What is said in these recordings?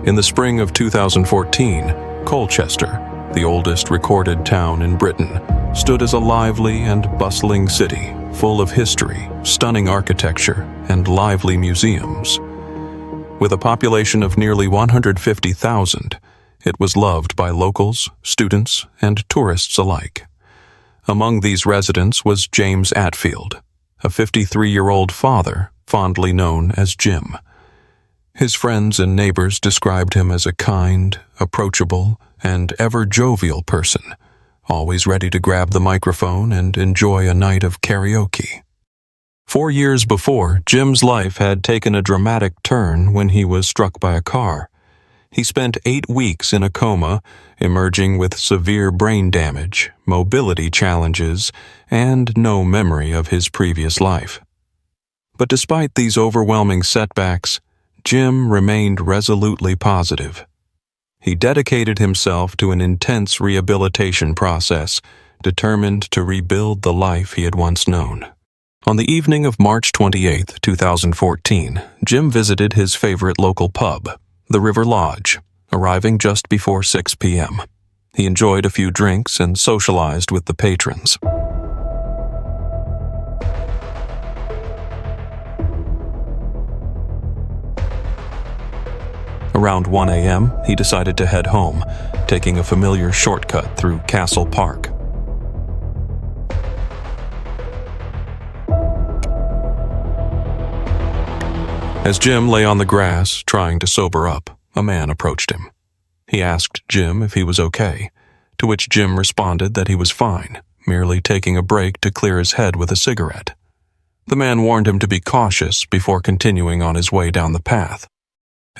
In the spring of 2014, Colchester, the oldest recorded town in Britain, stood as a lively and bustling city, full of history, stunning architecture, and lively museums. With a population of nearly 150,000, it was loved by locals, students, and tourists alike. Among these residents was James Atfield, a 53-year-old father fondly known as Jim. His friends and neighbors described him as a kind, approachable, and ever-jovial person, always ready to grab the microphone and enjoy a night of karaoke. 4 years before, Jim's life had taken a dramatic turn when he was struck by a car. He spent 8 weeks in a coma, emerging with severe brain damage, mobility challenges, and no memory of his previous life. But despite these overwhelming setbacks, Jim remained resolutely positive. He dedicated himself to an intense rehabilitation process, determined to rebuild the life he had once known. On the evening of March 28, 2014, Jim visited his favorite local pub, the River Lodge, arriving just before 6 p.m. He enjoyed a few drinks and socialized with the patrons. Around 1 a.m., he decided to head home, taking a familiar shortcut through Castle Park. As Jim lay on the grass, trying to sober up, a man approached him. He asked Jim if he was okay, to which Jim responded that he was fine, merely taking a break to clear his head with a cigarette. The man warned him to be cautious before continuing on his way down the path.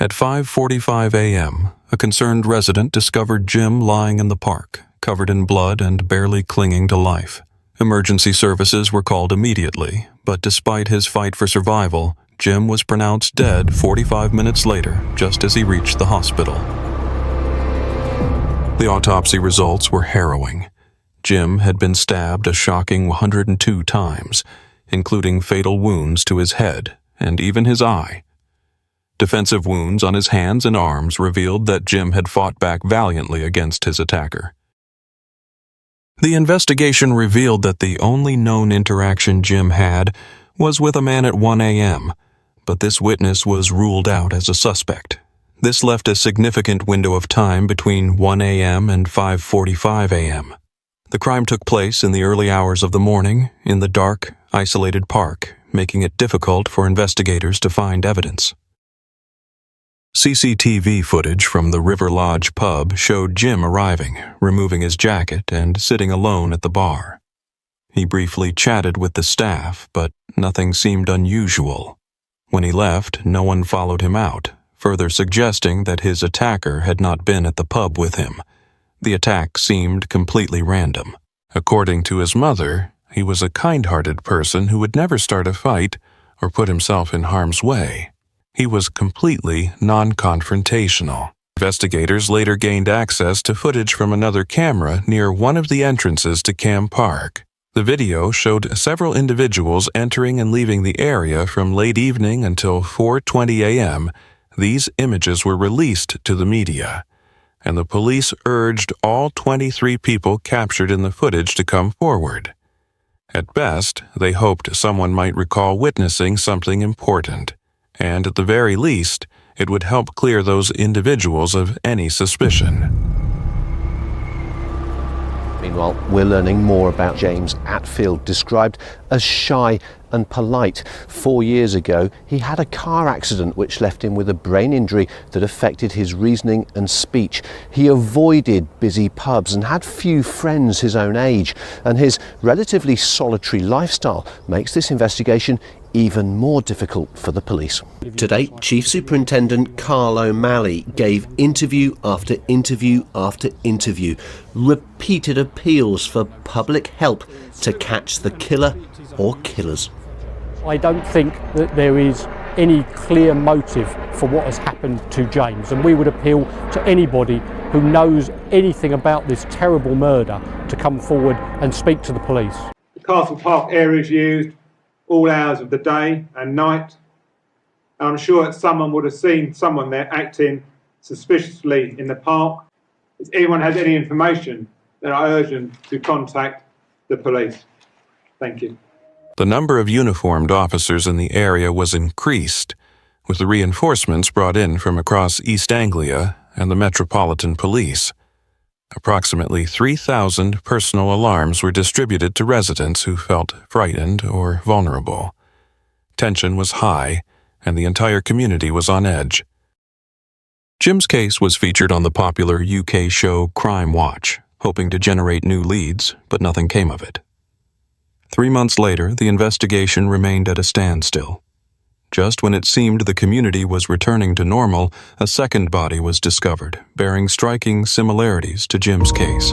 At 5:45 a.m., a concerned resident discovered Jim lying in the park, covered in blood and barely clinging to life. Emergency services were called immediately, but despite his fight for survival, Jim was pronounced dead 45 minutes later, just as he reached the hospital. The autopsy results were harrowing. Jim had been stabbed a shocking 102 times, including fatal wounds to his head and even his eye. Defensive wounds on his hands and arms revealed that Jim had fought back valiantly against his attacker. The investigation revealed that the only known interaction Jim had was with a man at 1 a.m., but this witness was ruled out as a suspect. This left a significant window of time between 1 a.m. and 5:45 a.m. The crime took place in the early hours of the morning, in the dark, isolated park, making it difficult for investigators to find evidence. CCTV footage from the River Lodge pub showed Jim arriving, removing his jacket, and sitting alone at the bar. He briefly chatted with the staff, but nothing seemed unusual. When he left, no one followed him out, further suggesting that his attacker had not been at the pub with him. The attack seemed completely random. According to his mother, he was a kind-hearted person who would never start a fight or put himself in harm's way. He was completely non-confrontational. Investigators later gained access to footage from another camera near one of the entrances to Cam Park. The video showed several individuals entering and leaving the area from late evening until 4:20 a.m. These images were released to the media, and the police urged all 23 people captured in the footage to come forward. At best, they hoped someone might recall witnessing something important, and at the very least, it would help clear those individuals of any suspicion. Meanwhile, we're learning more about James Atfield, described as shy and polite. 4 years ago, he had a car accident which left him with a brain injury that affected his reasoning and speech. He avoided busy pubs and had few friends his own age, and his relatively solitary lifestyle makes this investigation even more difficult for the police. Today, Chief Superintendent Carl O'Malley gave interview after interview after interview, repeated appeals for public help to catch the killer or killers. I don't think that there is any clear motive for what has happened to James, and we would appeal to anybody who knows anything about this terrible murder to come forward and speak to the police. The Castle Park area is used all hours of the day and night. And I'm sure that someone would have seen someone there acting suspiciously in the park. If anyone has any information, then I urge them to contact the police. Thank you. The number of uniformed officers in the area was increased, with the reinforcements brought in from across East Anglia and the Metropolitan Police. Approximately 3,000 personal alarms were distributed to residents who felt frightened or vulnerable. Tension was high, and the entire community was on edge. Jim's case was featured on the popular UK show Crime Watch, hoping to generate new leads, but nothing came of it. 3 months later, the investigation remained at a standstill. Just when it seemed the community was returning to normal, a second body was discovered, bearing striking similarities to Jim's case.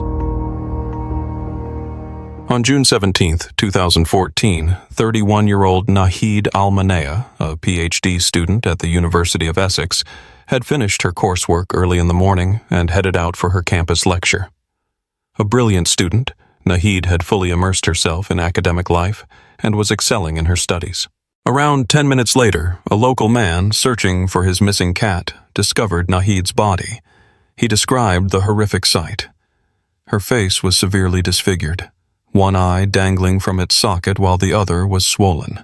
On June 17, 2014, 31-year-old Nahid Almanea, a PhD student at the University of Essex, had finished her coursework early in the morning and headed out for her campus lecture. A brilliant student, Nahid had fully immersed herself in academic life and was excelling in her studies. Around 10 minutes later, a local man searching for his missing cat discovered Nahid's body. He described the horrific sight. Her face was severely disfigured, one eye dangling from its socket while the other was swollen.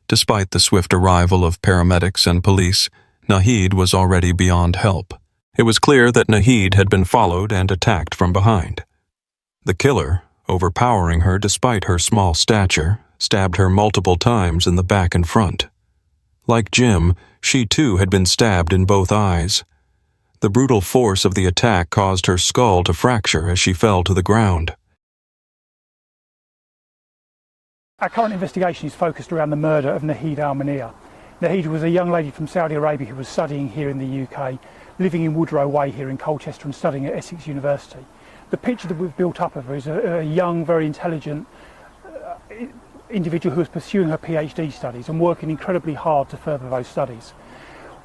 Despite the swift arrival of paramedics and police, Nahid was already beyond help. It was clear that Nahid had been followed and attacked from behind. The killer, overpowering her despite her small stature, stabbed her multiple times in the back and front. Like Jim, she too had been stabbed in both eyes. The brutal force of the attack caused her skull to fracture as she fell to the ground. Our current investigation is focused around the murder of Nahid Almanea. Nahid was a young lady from Saudi Arabia who was studying here in the UK, living in Woodrow Way here in Colchester and studying at Essex University. The picture that we've built up of her is a young, very intelligent individual who was pursuing her PhD studies and working incredibly hard to further those studies.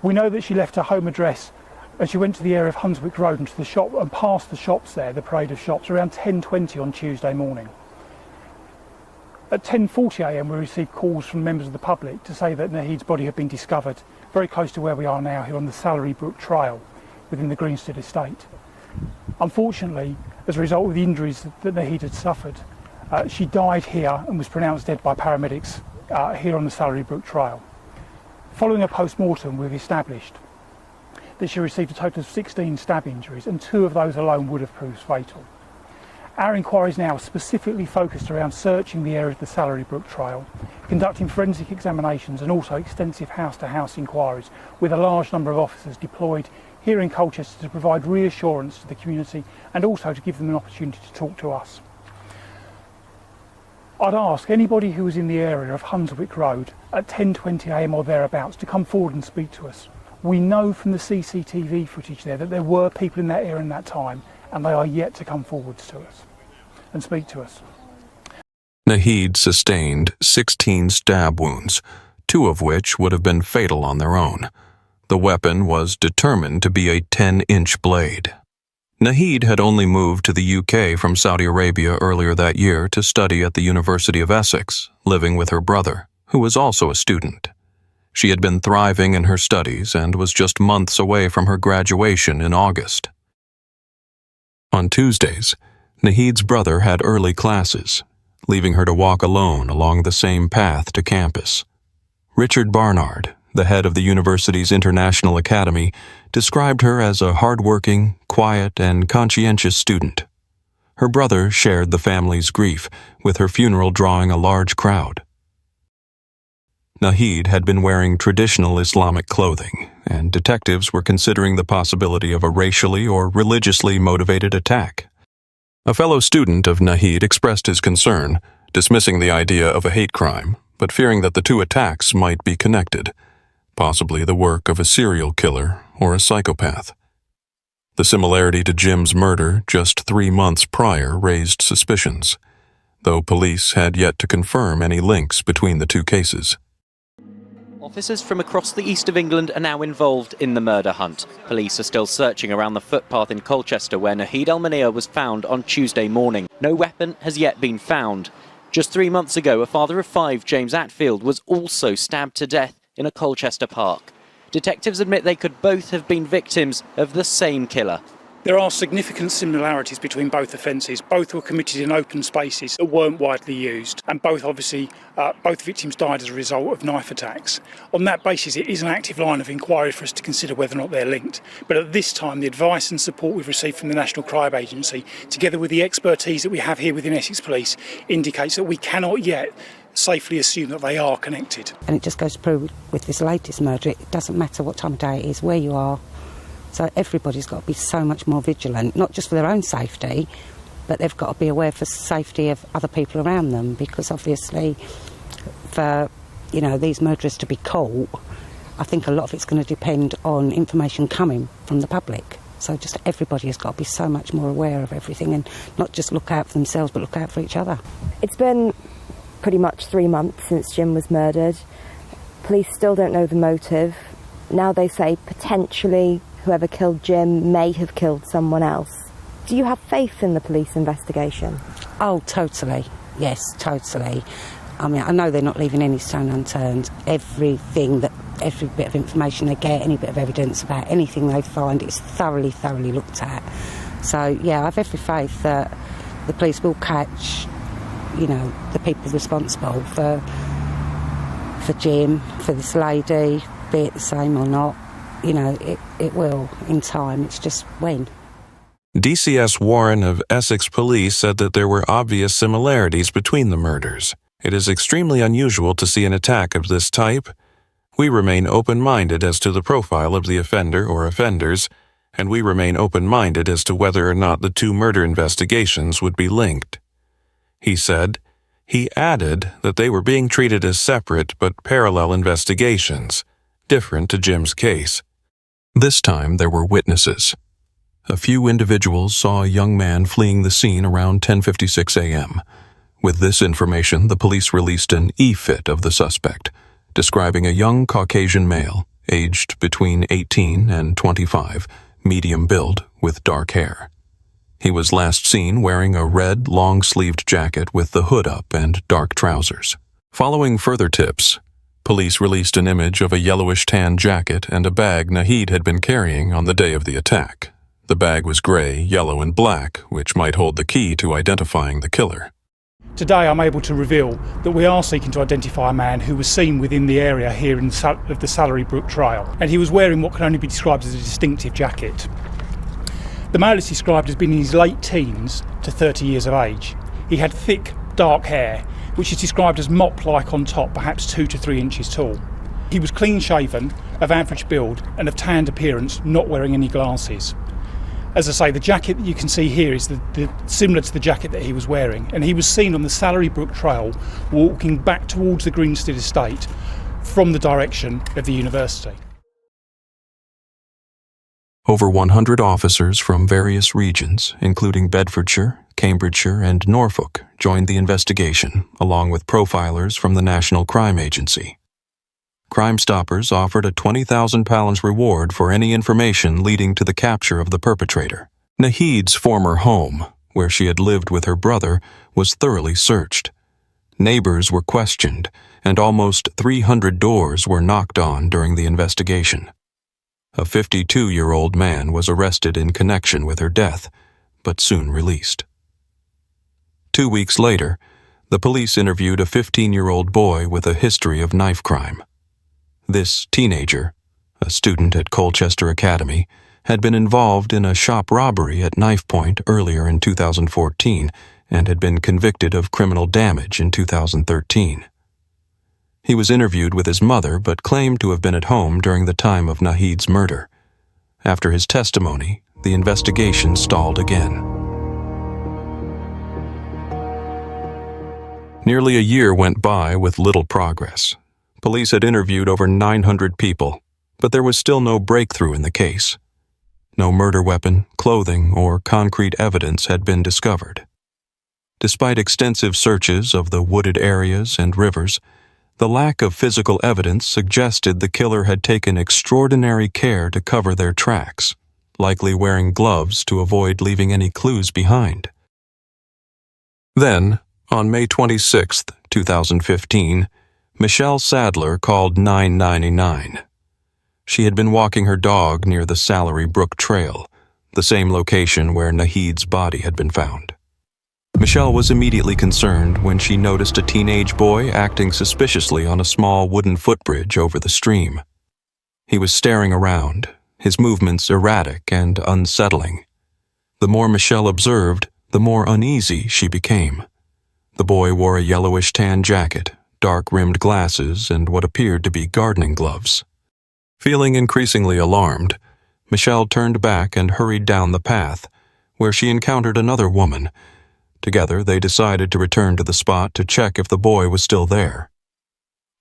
We know that she left her home address and she went to the area of Hunswick Road and to the shop and past the shops there, the parade of shops, around 10:20 on Tuesday morning. At 10:40 a.m. we received calls from members of the public to say that Nahid's body had been discovered very close to where we are now, here on the Sallery Brook Trail within the Greenstead estate. Unfortunately, as a result of the injuries that Nahid had suffered, she died here and was pronounced dead by paramedics here on the Sallery Brook Trail. Following a post-mortem, we've established that she received a total of 16 stab injuries, and 2 of those alone would have proved fatal. Our inquiries now are specifically focused around searching the area of the Sallery Brook Trail, conducting forensic examinations and also extensive house-to-house inquiries with a large number of officers deployed here in Colchester to provide reassurance to the community and also to give them an opportunity to talk to us. I'd ask anybody who was in the area of Hunswick Road at 10:20 a.m. or thereabouts to come forward and speak to us. We know from the CCTV footage there that there were people in that area in that time, and they are yet to come forwards to us and speak to us. Nahid sustained 16 stab wounds, 2 of which would have been fatal on their own. The weapon was determined to be a 10-inch blade. Nahid had only moved to the UK from Saudi Arabia earlier that year to study at the University of Essex, living with her brother, who was also a student. She had been thriving in her studies and was just months away from her graduation in August. On Tuesdays, Nahid's brother had early classes, leaving her to walk alone along the same path to campus. Richard Barnard, the head of the university's International Academy, described her as a hardworking, quiet, and conscientious student. Her brother shared the family's grief, with her funeral drawing a large crowd. Nahid had been wearing traditional Islamic clothing, and detectives were considering the possibility of a racially or religiously motivated attack. A fellow student of Nahid expressed his concern, dismissing the idea of a hate crime, but fearing that the 2 attacks might be connected, possibly the work of a serial killer or a psychopath. The similarity to Jim's murder just 3 months prior raised suspicions, though police had yet to confirm any links between the 2 cases. Officers from across the east of England are now involved in the murder hunt. Police are still searching around the footpath in Colchester where Nahid Almanea was found on Tuesday morning. No weapon has yet been found. Just 3 months ago, a father of 5, James Atfield, was also stabbed to death in a Colchester park. detectives admit they could both have been victims of the same killer. There are significant similarities between both offences. Both were committed in open spaces that weren't widely used, and both victims died as a result of knife attacks. On that basis, it is an active line of inquiry for us to consider whether or not they're linked. But at this time, the advice and support we've received from the National Crime Agency, together with the expertise that we have here within Essex Police, indicates that we cannot yet safely assume that they are connected. And it just goes to prove with this latest murder, it doesn't matter what time of day it is, where you are. So everybody's got to be so much more vigilant, not just for their own safety, but they've got to be aware for the safety of other people around them, because obviously for, these murderers to be caught, I think a lot of it's going to depend on information coming from the public. So just everybody has got to be so much more aware of everything and not just look out for themselves, but look out for each other. It's been pretty much 3 months since Jim was murdered. Police still don't know the motive. Now they say potentially whoever killed Jim may have killed someone else. Do you have faith in the police investigation? Oh, totally. Yes, totally. I mean, I know they're not leaving any stone unturned. Every bit of information they get, any bit of evidence about anything they find is thoroughly looked at. So, yeah, I have every faith that the police will catch, the people responsible for Jim, for this lady, be it the same or not. It will in time. It's just when. DCS Warren of Essex Police said that there were obvious similarities between the murders. It is extremely unusual to see an attack of this type. We remain open-minded as to the profile of the offender or offenders, and we remain open-minded as to whether or not the two murder investigations would be linked. He said. He added that they were being treated as separate but parallel investigations, different to Jim's case. This time there were witnesses. A few individuals saw a young man fleeing the scene around 10:56 a.m. With this information, the police released an e-fit of the suspect, describing a young Caucasian male, aged between 18 and 25, medium build, with dark hair. He was last seen wearing a red, long-sleeved jacket with the hood up and dark trousers. Following further tips, police released an image of a yellowish-tan jacket and a bag Nahid had been carrying on the day of the attack. The bag was gray, yellow, and black, which might hold the key to identifying the killer. Today I'm able to reveal that we are seeking to identify a man who was seen within the area here of the Sallery Brook Trail, and he was wearing what can only be described as a distinctive jacket. The male is described as being in his late teens to 30 years of age. He had thick, dark hair, which is described as mop-like on top, perhaps 2 to 3 inches tall. He was clean-shaven, of average build, and of tanned appearance, not wearing any glasses. As I say, the jacket that you can see here is similar to the jacket that he was wearing, and he was seen on the Sallery Brook Trail walking back towards the Greenstead estate from the direction of the university. Over 100 officers from various regions, including Bedfordshire, Cambridgeshire, and Norfolk, joined the investigation, along with profilers from the National Crime Agency. Crime Stoppers offered a £20,000 reward for any information leading to the capture of the perpetrator. Nahid's former home, where she had lived with her brother, was thoroughly searched. Neighbors were questioned, and almost 300 doors were knocked on during the investigation. A 52-year-old man was arrested in connection with her death, but soon released. 2 weeks later, the police interviewed a 15-year-old boy with a history of knife crime. This teenager, a student at Colchester Academy, had been involved in a shop robbery at knife point earlier in 2014 and had been convicted of criminal damage in 2013. He was interviewed with his mother but claimed to have been at home during the time of Nahid's murder. After his testimony, the investigation stalled again. Nearly a year went by with little progress. Police had interviewed over 900 people, but there was still no breakthrough in the case. No murder weapon, clothing, or concrete evidence had been discovered. Despite extensive searches of the wooded areas and rivers, the lack of physical evidence suggested the killer had taken extraordinary care to cover their tracks, likely wearing gloves to avoid leaving any clues behind. Then, on May 26, 2015, Michelle Sadler called 999. She had been walking her dog near the Salary Brook Trail, the same location where Nahid's body had been found. Michelle was immediately concerned when she noticed a teenage boy acting suspiciously on a small wooden footbridge over the stream. He was staring around, his movements erratic and unsettling. The more Michelle observed, the more uneasy she became. The boy wore a yellowish-tan jacket, dark-rimmed glasses, and what appeared to be gardening gloves. Feeling increasingly alarmed, Michelle turned back and hurried down the path, where she encountered another woman. Together, they decided to return to the spot to check if the boy was still there.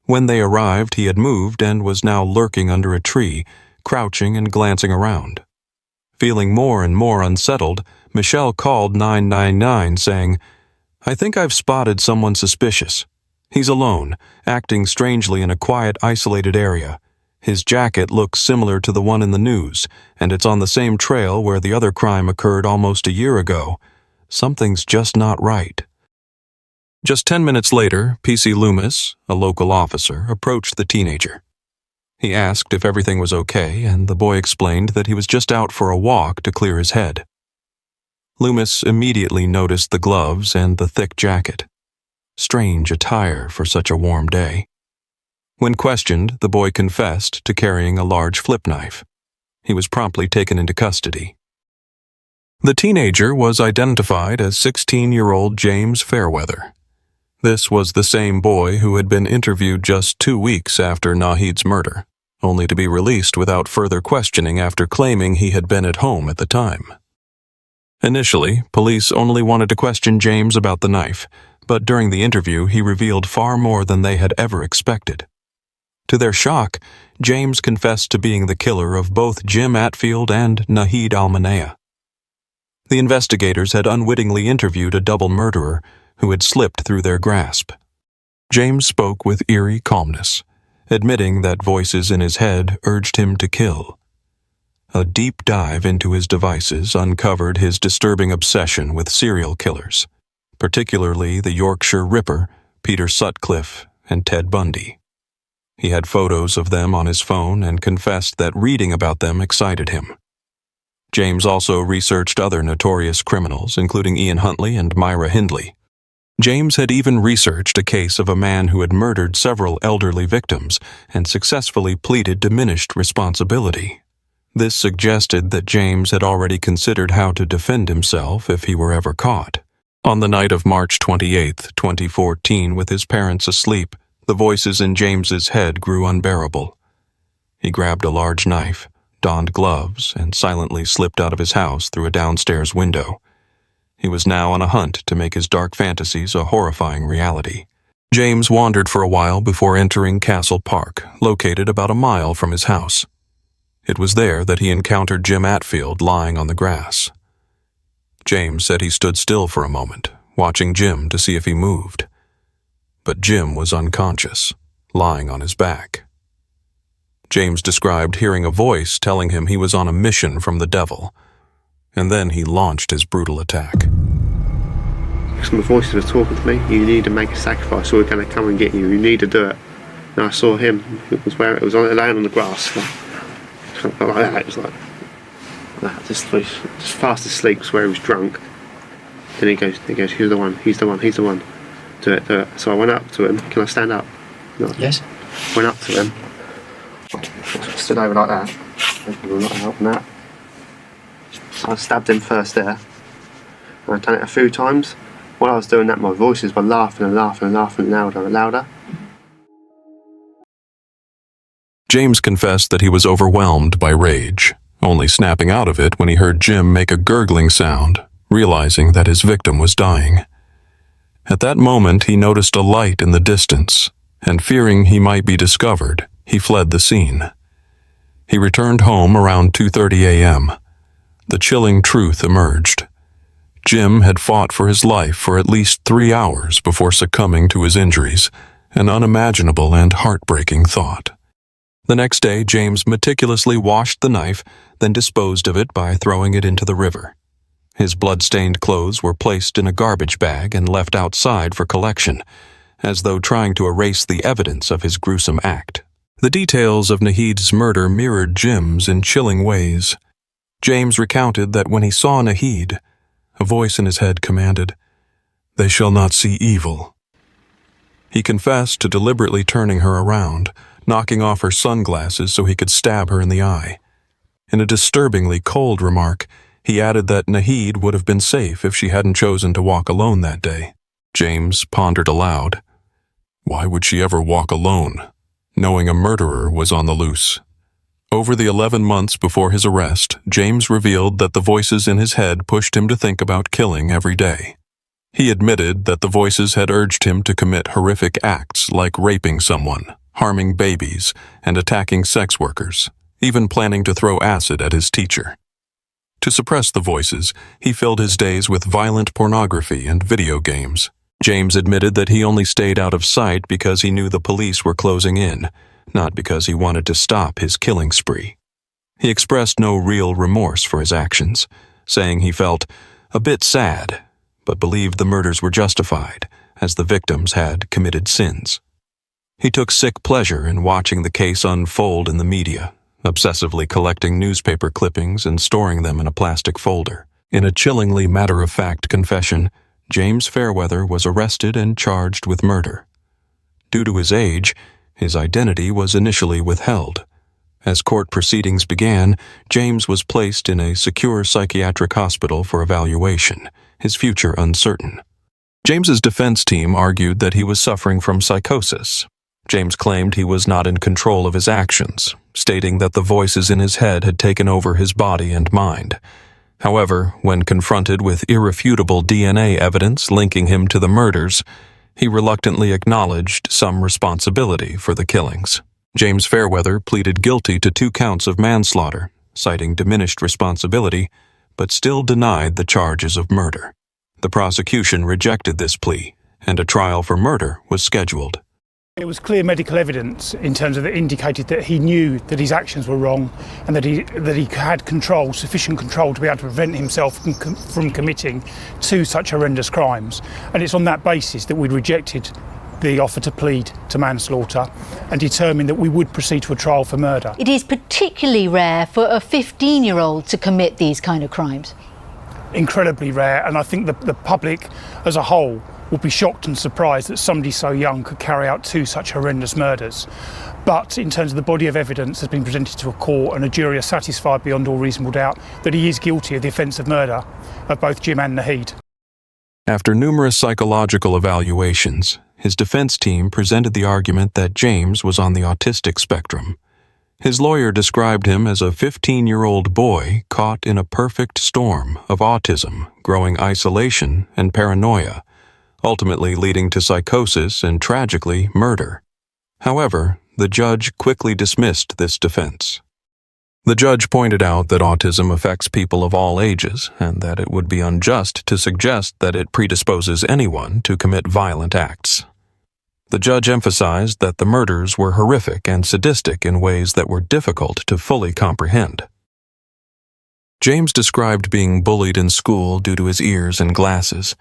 When they arrived, he had moved and was now lurking under a tree, crouching and glancing around. Feeling more and more unsettled, Michelle called 999, saying, "I think I've spotted someone suspicious. He's alone, acting strangely in a quiet, isolated area. His jacket looks similar to the one in the news, and it's on the same trail where the other crime occurred almost a year ago. Something's just not right." Just 10 minutes later, PC Loomis, a local officer, approached the teenager. He asked if everything was okay, and the boy explained that he was just out for a walk to clear his head. Loomis immediately noticed the gloves and the thick jacket. Strange attire for such a warm day. When questioned, the boy confessed to carrying a large flip knife. He was promptly taken into custody. The teenager was identified as 16-year-old James Fairweather. This was the same boy who had been interviewed just 2 weeks after Nahid's murder, only to be released without further questioning after claiming he had been at home at the time. Initially, police only wanted to question James about the knife, but during the interview he revealed far more than they had ever expected. To their shock, James confessed to being the killer of both Jim Atfield and Nahid Almanea. The investigators had unwittingly interviewed a double murderer who had slipped through their grasp. James spoke with eerie calmness, admitting that voices in his head urged him to kill. A deep dive into his devices uncovered his disturbing obsession with serial killers, particularly the Yorkshire Ripper, Peter Sutcliffe, and Ted Bundy. He had photos of them on his phone and confessed that reading about them excited him. James also researched other notorious criminals, including Ian Huntley and Myra Hindley. James had even researched a case of a man who had murdered several elderly victims and successfully pleaded diminished responsibility. This suggested that James had already considered how to defend himself if he were ever caught. On the night of March 28, 2014, with his parents asleep, the voices in James's head grew unbearable. He grabbed a large knife, donned gloves, and silently slipped out of his house through a downstairs window. He was now on a hunt to make his dark fantasies a horrifying reality. James wandered for a while before entering Castle Park, located about a mile from his house. It was there that he encountered Jim Atfield lying on the grass. James said he stood still for a moment, watching Jim to see if he moved. But Jim was unconscious, lying on his back. James described hearing a voice telling him he was on a mission from the devil, and then he launched his brutal attack. Some voices were talking to me, "You need to make a sacrifice or we're going to come and get you, you need to do it." And I saw him, it was laying on the grass, like that, it was like that, just fast asleep, was where he was drunk. Then he goes, he's the one, do it. So I went up to him, "Can I stand up?" Yes. Went up to him, stood over like that, and that. So I stabbed him first there, and I'd done it a few times. While I was doing that, my voices were laughing louder and louder. James confessed that he was overwhelmed by rage, only snapping out of it when he heard Jim make a gurgling sound, realizing that his victim was dying. At that moment, he noticed a light in the distance, and fearing he might be discovered, he fled the scene. He returned home around 2:30 a.m. The chilling truth emerged. Jim had fought for his life for at least 3 hours before succumbing to his injuries, an unimaginable and heartbreaking thought. The next day, James meticulously washed the knife, then disposed of it by throwing it into the river. His blood-stained clothes were placed in a garbage bag and left outside for collection, as though trying to erase the evidence of his gruesome act. The details of Nahid's murder mirrored Jim's in chilling ways. James recounted that when he saw Nahid, a voice in his head commanded, "They shall not see evil." He confessed to deliberately turning her around, knocking off her sunglasses so he could stab her in the eye. In a disturbingly cold remark, he added that Nahid would have been safe if she hadn't chosen to walk alone that day. James pondered aloud. Why would she ever walk alone, knowing a murderer was on the loose? Over the 11 months before his arrest, James revealed that the voices in his head pushed him to think about killing every day. He admitted that the voices had urged him to commit horrific acts like raping someone, harming babies, and attacking sex workers, even planning to throw acid at his teacher. To suppress the voices, he filled his days with violent pornography and video games. James admitted that he only stayed out of sight because he knew the police were closing in, not because he wanted to stop his killing spree. He expressed no real remorse for his actions, saying he felt a bit sad, but believed the murders were justified, as the victims had committed sins. He took sick pleasure in watching the case unfold in the media, obsessively collecting newspaper clippings and storing them in a plastic folder. In a chillingly matter-of-fact confession, James Fairweather was arrested and charged with murder. Due to his age, his identity was initially withheld. As court proceedings began, James was placed in a secure psychiatric hospital for evaluation, his future uncertain. James's defense team argued that he was suffering from psychosis. James claimed he was not in control of his actions, stating that the voices in his head had taken over his body and mind. However, when confronted with irrefutable DNA evidence linking him to the murders, he reluctantly acknowledged some responsibility for the killings. James Fairweather pleaded guilty to 2 counts of manslaughter, citing diminished responsibility, but still denied the charges of murder. The prosecution rejected this plea, and a trial for murder was scheduled. It was clear medical evidence in terms of that indicated that he knew that his actions were wrong and that he had control, sufficient control to be able to prevent himself from committing 2 such horrendous crimes. And it's on that basis that we'd rejected the offer to plead to manslaughter and determined that we would proceed to a trial for murder. It is particularly rare for a 15-year-old to commit these kind of crimes. Incredibly rare, and I think the public as a whole would be shocked and surprised that somebody so young could carry out 2 such horrendous murders. But in terms of the body of evidence that's been presented to a court, and a jury are satisfied beyond all reasonable doubt that he is guilty of the offence of murder of both Jim and Nahid. After numerous psychological evaluations, his defense team presented the argument that James was on the autistic spectrum. His lawyer described him as a 15-year-old boy caught in a perfect storm of autism, growing isolation, and paranoia, ultimately leading to psychosis and, tragically, murder. However, the judge quickly dismissed this defense. The judge pointed out that autism affects people of all ages and that it would be unjust to suggest that it predisposes anyone to commit violent acts. The judge emphasized that the murders were horrific and sadistic in ways that were difficult to fully comprehend. James described being bullied in school due to his ears and glasses.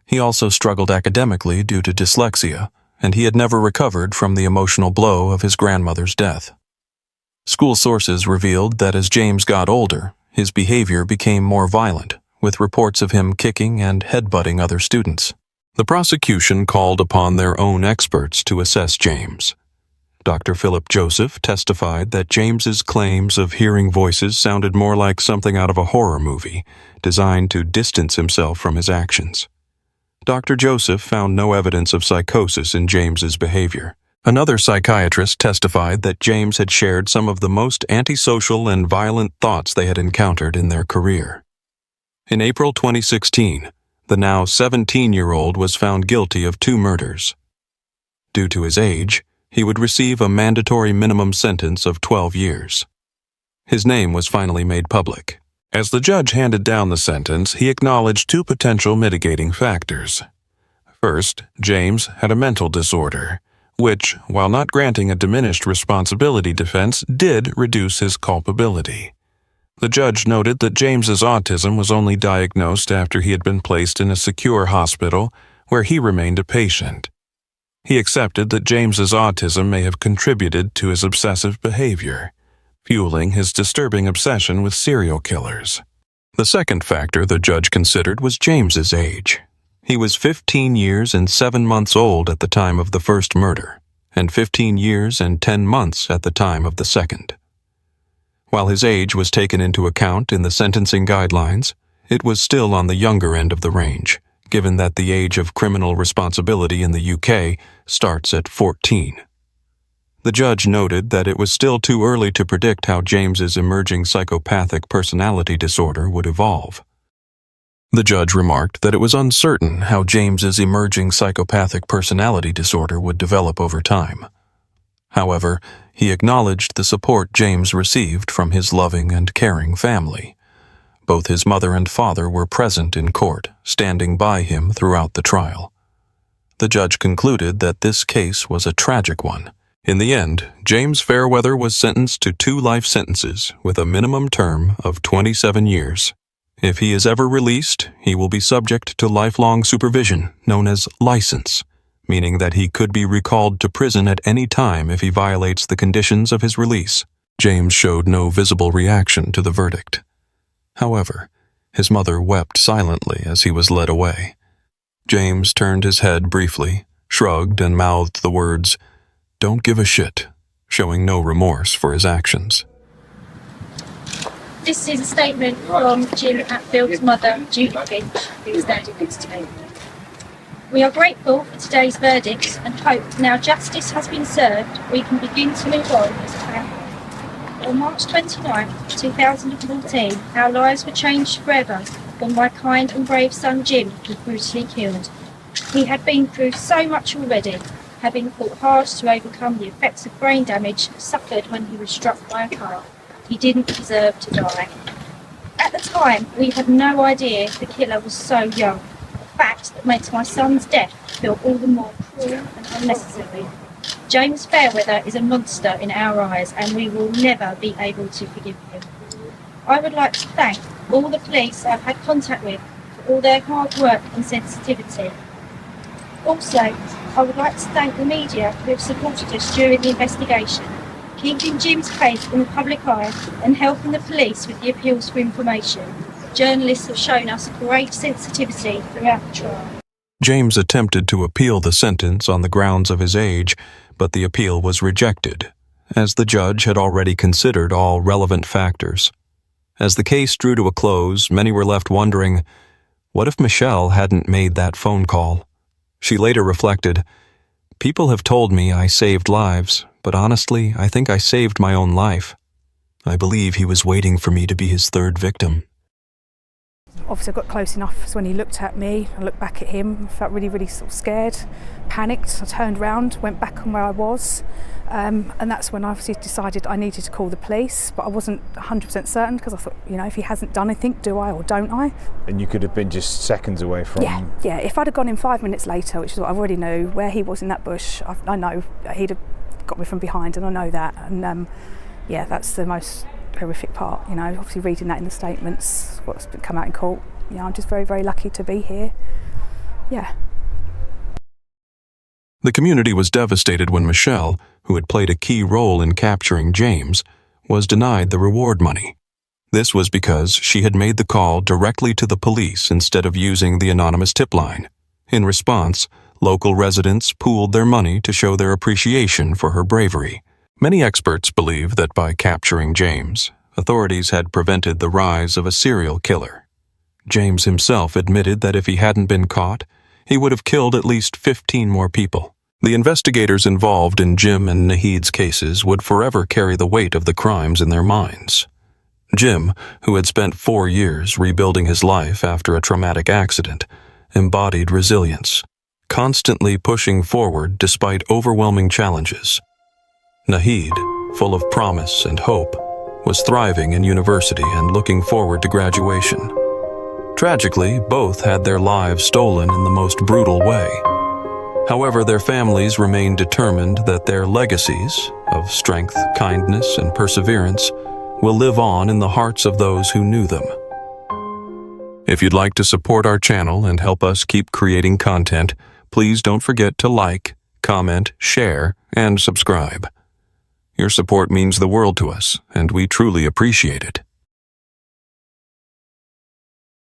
He also struggled academically due to dyslexia, and he had never recovered from the emotional blow of his grandmother's death. School sources revealed that as James got older, his behavior became more violent, with reports of him kicking and headbutting other students. The prosecution called upon their own experts to assess James. Dr. Philip Joseph testified that James's claims of hearing voices sounded more like something out of a horror movie, designed to distance himself from his actions. Dr. Joseph found no evidence of psychosis in James's behavior. Another psychiatrist testified that James had shared some of the most antisocial and violent thoughts they had encountered in their career. In April 2016, the now 17-year-old was found guilty of 2 murders. Due to his age, he would receive a mandatory minimum sentence of 12 years. His name was finally made public. As the judge handed down the sentence, he acknowledged 2 potential mitigating factors. First, James had a mental disorder, which, while not granting a diminished responsibility defense, did reduce his culpability. The judge noted that James's autism was only diagnosed after he had been placed in a secure hospital where he remained a patient. He accepted that James's autism may have contributed to his obsessive behavior, fueling his disturbing obsession with serial killers. The second factor the judge considered was James's age. He was 15 years and 7 months old at the time of the first murder, and 15 years and 10 months at the time of the second. While his age was taken into account in the sentencing guidelines, it was still on the younger end of the range, given that the age of criminal responsibility in the UK starts at 14. The judge noted that it was still too early to predict how James's emerging psychopathic personality disorder would evolve. The judge remarked that it was uncertain how James's emerging psychopathic personality disorder would develop over time. However, he acknowledged the support James received from his loving and caring family. Both his mother and father were present in court, standing by him throughout the trial. The judge concluded that this case was a tragic one. In the end, James Fairweather was sentenced to 2 life sentences with a minimum term of 27 years. If he is ever released, he will be subject to lifelong supervision, known as license, meaning that he could be recalled to prison at any time if he violates the conditions of his release. James showed no visible reaction to the verdict. However, his mother wept silently as he was led away. James turned his head briefly, shrugged, and mouthed the words, "Don't give a shit," showing no remorse for his actions. This is a statement from Jim Atfield's mother, Judy Finch, who is standing next to me. We are grateful for today's verdict and hope now justice has been served, we can begin to move on as a family. On March 29, 2014, our lives were changed forever when my kind and brave son Jim was brutally killed. He had been through so much already, having fought hard to overcome the effects of brain damage suffered when he was struck by a car. He didn't deserve to die. At the time, we had no idea the killer was so young, a fact that makes my son's death feel all the more cruel and unnecessary. James Fairweather is a monster in our eyes, and we will never be able to forgive him. I would like to thank all the police I've had contact with for all their hard work and sensitivity. Also, I would like to thank the media who have supported us during the investigation, keeping Jim's case in the public eye and helping the police with the appeals for information. Journalists have shown us great sensitivity throughout the trial. James attempted to appeal the sentence on the grounds of his age, but the appeal was rejected, as the judge had already considered all relevant factors. As the case drew to a close, many were left wondering, what if Michelle hadn't made that phone call? She later reflected, "People have told me I saved lives, but honestly, I think I saved my own life. I believe he was waiting for me to be his third victim." Obviously I got close enough, so when he looked at me, I looked back at him, felt really, really sort of scared, panicked. I turned around, went back on where I was, and that's when I obviously decided I needed to call the police, but I wasn't 100% certain because I thought, you know, if he hasn't done anything, do I or don't I? And you could have been just seconds away from... Yeah, if I'd have gone in 5 minutes later, which is what I already knew, where he was in that bush, I know he'd have got me from behind, and I know that, and that's the most horrific part, you know, obviously reading that in the statements, what's come out in court. I'm just very, very lucky to be here. The community was devastated when Michelle, who had played a key role in capturing James, was denied the reward money. This was because she had made the call directly to the police instead of using the anonymous tip line. In response, local residents pooled their money to show their appreciation for her bravery. Many experts believe that by capturing James, authorities had prevented the rise of a serial killer. James himself admitted that if he hadn't been caught, he would have killed at least 15 more people. The investigators involved in Jim and Nahid's cases would forever carry the weight of the crimes in their minds. Jim, who had spent 4 years rebuilding his life after a traumatic accident, embodied resilience, constantly pushing forward despite overwhelming challenges. Nahid, full of promise and hope, was thriving in university and looking forward to graduation. Tragically, both had their lives stolen in the most brutal way. However, their families remained determined that their legacies of strength, kindness, and perseverance will live on in the hearts of those who knew them. If you'd like to support our channel and help us keep creating content, please don't forget to like, comment, share, and subscribe. Your support means the world to us, and we truly appreciate it.